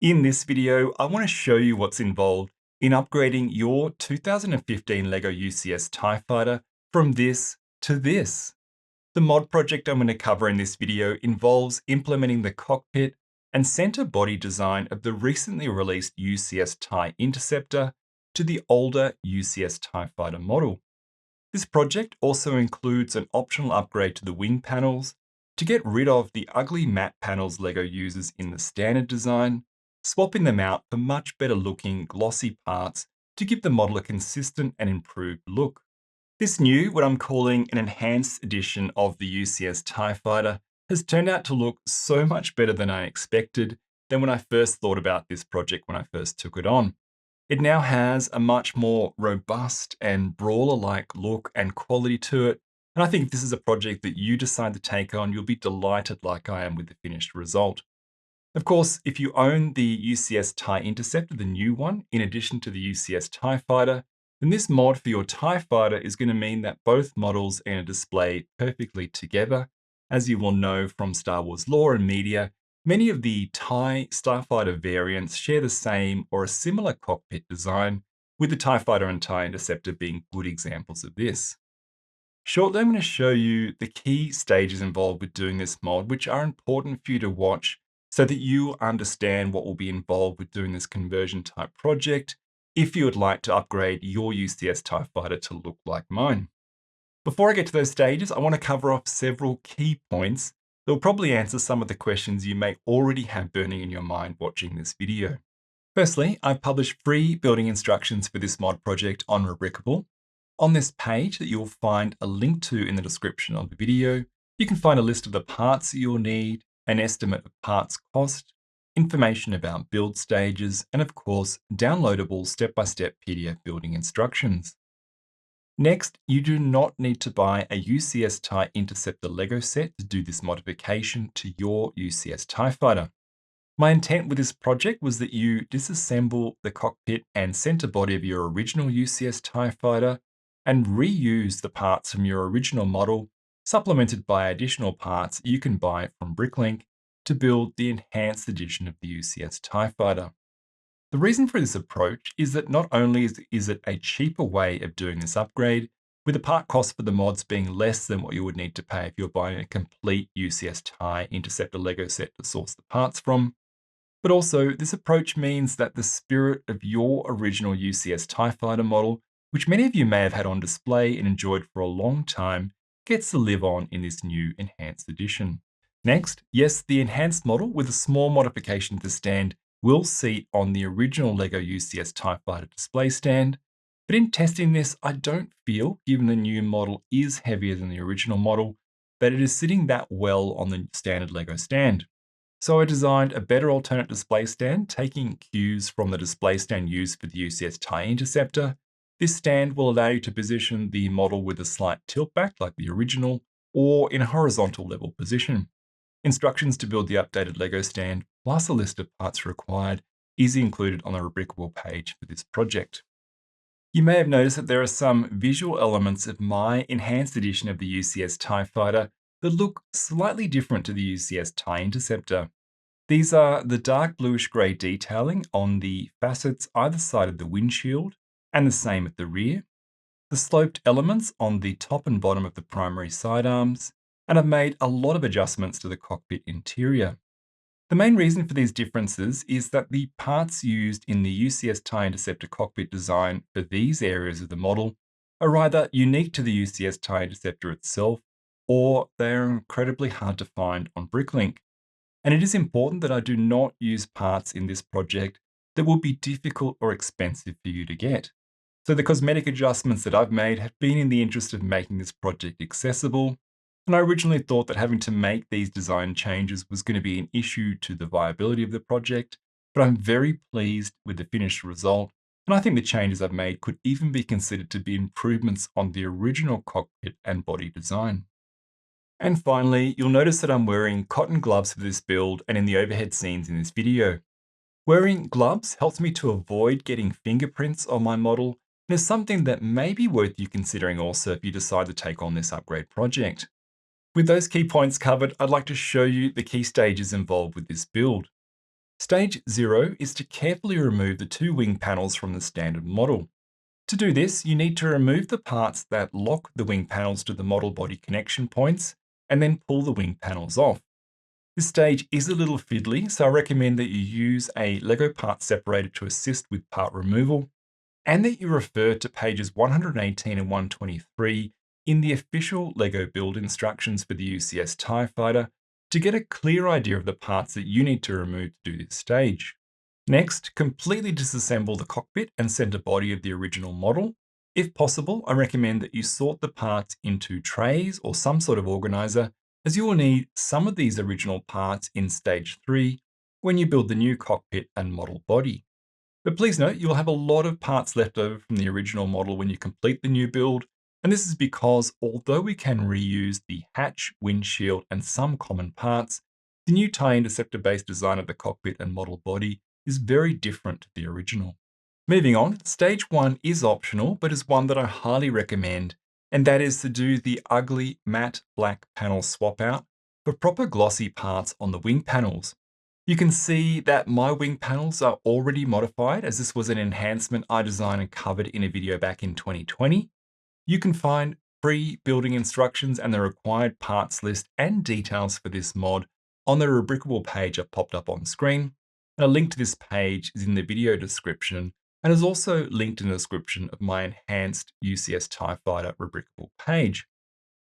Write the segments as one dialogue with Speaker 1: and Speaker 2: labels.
Speaker 1: In this video, I want to show you what's involved in upgrading your 2015 Lego UCS Tie Fighter from this to this. The mod project I'm going to cover in this video involves implementing the cockpit and center body design of the recently released UCS Tie Interceptor to the older UCS Tie Fighter model. This project also includes an optional upgrade to the wing panels to get rid of the ugly matte panels Lego uses in the standard design, swapping them out for much better looking glossy parts to give the model a consistent and improved look. This new, what I'm calling an enhanced edition of the UCS Tie Fighter, has turned out to look so much better than I expected than when I first thought about this project when I first took it on. It now has a much more robust and brawler-like look and quality to it, and I think if this is a project that you decide to take on, you'll be delighted like I am with the finished result. Of course, if you own the UCS Tie Interceptor, the new one, in addition to the UCS Tie Fighter, then this mod for your Tie Fighter is going to mean that both models are going to display perfectly together. As you will know from Star Wars lore and media, many of the Tie Starfighter variants share the same or a similar cockpit design, with the Tie Fighter and Tie Interceptor being good examples of this. Shortly, I'm going to show you the key stages involved with doing this mod, which are important for you to watch so that you understand what will be involved with doing this conversion type project if you would like to upgrade your UCS Tie Fighter to look like mine. Before I get to those stages, I want to cover off several key points that will probably answer some of the questions you may already have burning in your mind watching this video. Firstly, I've published free building instructions for this mod project on Rebrickable. On this page that you'll find a link to in the description of the video, you can find a list of the parts that you'll need, an estimate of parts cost, information about build stages, and of course, downloadable step-by-step PDF building instructions. Next, you do not need to buy a UCS Tie Interceptor Lego set to do this modification to your UCS Tie Fighter. My intent with this project was that you disassemble the cockpit and center body of your original UCS Tie Fighter and reuse the parts from your original model, supplemented by additional parts you can buy from Bricklink to build the enhanced edition of the UCS Tie Fighter. The reason for this approach is that not only is it a cheaper way of doing this upgrade, with the part cost for the mods being less than what you would need to pay if you're buying a complete UCS Tie Interceptor Lego set to source the parts from, but also this approach means that the spirit of your original UCS Tie Fighter model, which many of you may have had on display and enjoyed for a long time, gets to live on in this new enhanced edition. Next, yes, the enhanced model with a small modification to the stand will seat on the original Lego UCS Tie Fighter display stand, but in testing this, I don't feel, given the new model is heavier than the original model, that it is sitting that well on the standard Lego stand. So I designed a better alternate display stand, taking cues from the display stand used for the UCS Tie Interceptor. This stand will allow you to position the model with a slight tilt back like the original, or in a horizontal level position. Instructions to build the updated Lego stand, plus a list of parts required, is included on the Rebrickable page for this project. You may have noticed that there are some visual elements of my enhanced edition of the UCS Tie Fighter that look slightly different to the UCS Tie Interceptor. These are the dark bluish grey detailing on the facets either side of the windshield, and the same at the rear, the sloped elements on the top and bottom of the primary sidearms, and I've made a lot of adjustments to the cockpit interior. The main reason for these differences is that the parts used in the UCS Tie Interceptor cockpit design for these areas of the model are either unique to the UCS Tie Interceptor itself, or they are incredibly hard to find on Bricklink. And it is important that I do not use parts in this project that will be difficult or expensive for you to get. So the cosmetic adjustments that I've made have been in the interest of making this project accessible, and I originally thought that having to make these design changes was going to be an issue to the viability of the project, but I'm very pleased with the finished result, and I think the changes I've made could even be considered to be improvements on the original cockpit and body design. And finally, you'll notice that I'm wearing cotton gloves for this build and in the overhead scenes in this video. Wearing gloves helps me to avoid getting fingerprints on my model, and is something that may be worth you considering also if you decide to take on this upgrade project. With those key points covered, I'd like to show you the key stages involved with this build. Stage 0 is to carefully remove the two wing panels from the standard model. To do this, you need to remove the parts that lock the wing panels to the model body connection points, and then pull the wing panels off. This stage is a little fiddly, so I recommend that you use a Lego part separator to assist with part removal, and that you refer to pages 118 and 123 in the official Lego build instructions for the UCS Tie Fighter to get a clear idea of the parts that you need to remove to do this stage. Next, completely disassemble the cockpit and center body of the original model. If possible, I recommend that you sort the parts into trays or some sort of organizer, as you will need some of these original parts in stage 3 when you build the new cockpit and model body. But please note, you'll have a lot of parts left over from the original model when you complete the new build, and this is because although we can reuse the hatch, windshield, and some common parts, the new Tie Interceptor based design of the cockpit and model body is very different to the original. Moving on, stage 1 is optional, but is one that I highly recommend, and that is to do the ugly matte black panel swap out for proper glossy parts on the wing panels. You can see that my wing panels are already modified, as this was an enhancement I designed and covered in a video back in 2020. You can find free building instructions and the required parts list and details for this mod on the Rebrickable page I've popped up on screen. And a link to this page is in the video description and is also linked in the description of my enhanced UCS Tie Fighter Rebrickable page.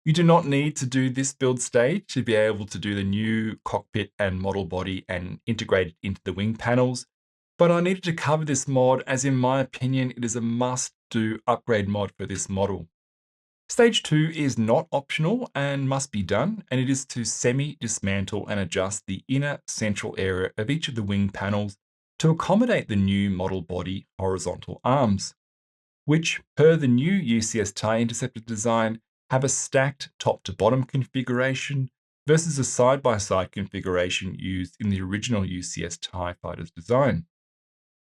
Speaker 1: You do not need to do this build stage to be able to do the new cockpit and model body and integrate it into the wing panels, but I needed to cover this mod as in my opinion it is a must-do upgrade mod for this model. Stage 2 is not optional and must be done, and it is to semi-dismantle and adjust the inner central area of each of the wing panels to accommodate the new model body horizontal arms, which, per the new UCS Tie Interceptor design, have a stacked top to bottom configuration versus a side-by-side configuration used in the original UCS Tie Fighter's design.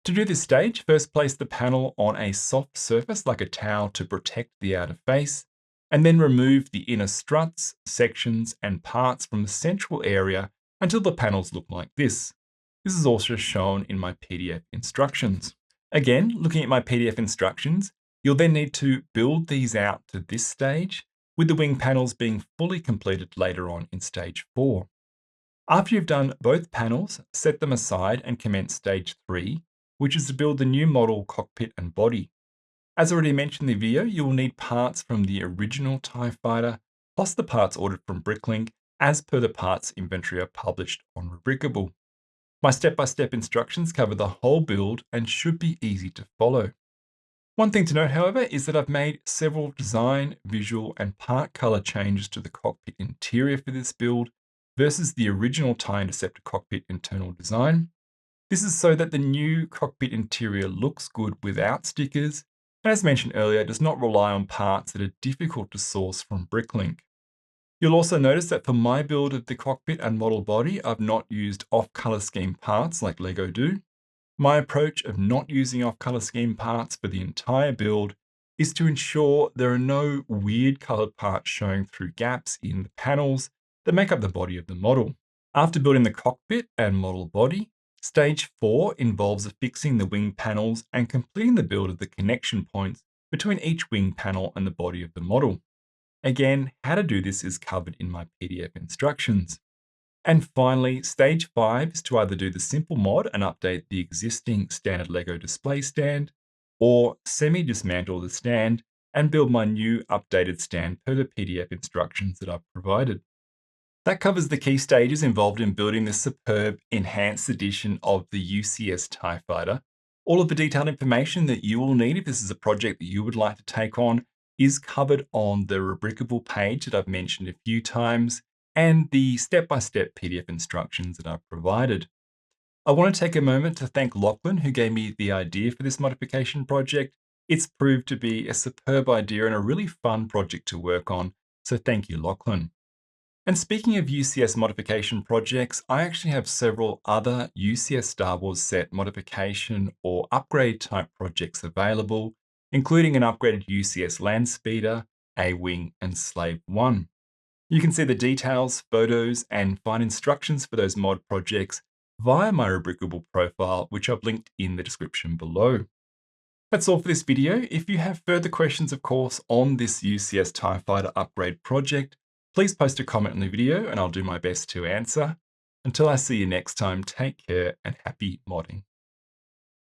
Speaker 1: To do this stage, first place the panel on a soft surface like a towel to protect the outer face, and then remove the inner struts, sections, and parts from the central area until the panels look like this. This is also shown in my PDF instructions. Again, looking at my PDF instructions, you'll then need to build these out to this stage, with the wing panels being fully completed later on in stage 4. After you've done both panels, set them aside and commence stage 3, which is to build the new model cockpit and body. As already mentioned in the video, you will need parts from the original Tie Fighter, plus the parts ordered from Bricklink, as per the parts inventory I published on Rebrickable. My step-by-step instructions cover the whole build and should be easy to follow. One thing to note, however, is that I've made several design, visual, and part color changes to the cockpit interior for this build versus the original Tie Interceptor cockpit internal design. This is so that the new cockpit interior looks good without stickers, and as mentioned earlier, does not rely on parts that are difficult to source from Bricklink. You'll also notice that for my build of the cockpit and model body, I've not used off-color scheme parts like Lego do. My approach of not using off-color scheme parts for the entire build is to ensure there are no weird colored parts showing through gaps in the panels that make up the body of the model. After building the cockpit and model body, stage 4 involves affixing the wing panels and completing the build of the connection points between each wing panel and the body of the model. Again, how to do this is covered in my PDF instructions. And finally, stage 5 is to either do the simple mod and update the existing standard Lego display stand, or semi-dismantle the stand and build my new updated stand per the PDF instructions that I've provided. That covers the key stages involved in building this superb enhanced edition of the UCS Tie Fighter. All of the detailed information that you will need if this is a project that you would like to take on is covered on the Rebrickable page that I've mentioned a few times, and the step-by-step PDF instructions that I've provided. I want to take a moment to thank Lachlan, who gave me the idea for this modification project. It's proved to be a superb idea and a really fun project to work on, so thank you, Lachlan. And speaking of UCS modification projects, I actually have several other UCS Star Wars set modification or upgrade type projects available, including an upgraded UCS Landspeeder, A-Wing, and Slave 1. You can see the details, photos, and find instructions for those mod projects via my Rebrickable profile, which I've linked in the description below. That's all for this video. If you have further questions, of course, on this UCS Tie Fighter upgrade project, please post a comment on the video and I'll do my best to answer. Until I see you next time, take care and happy modding.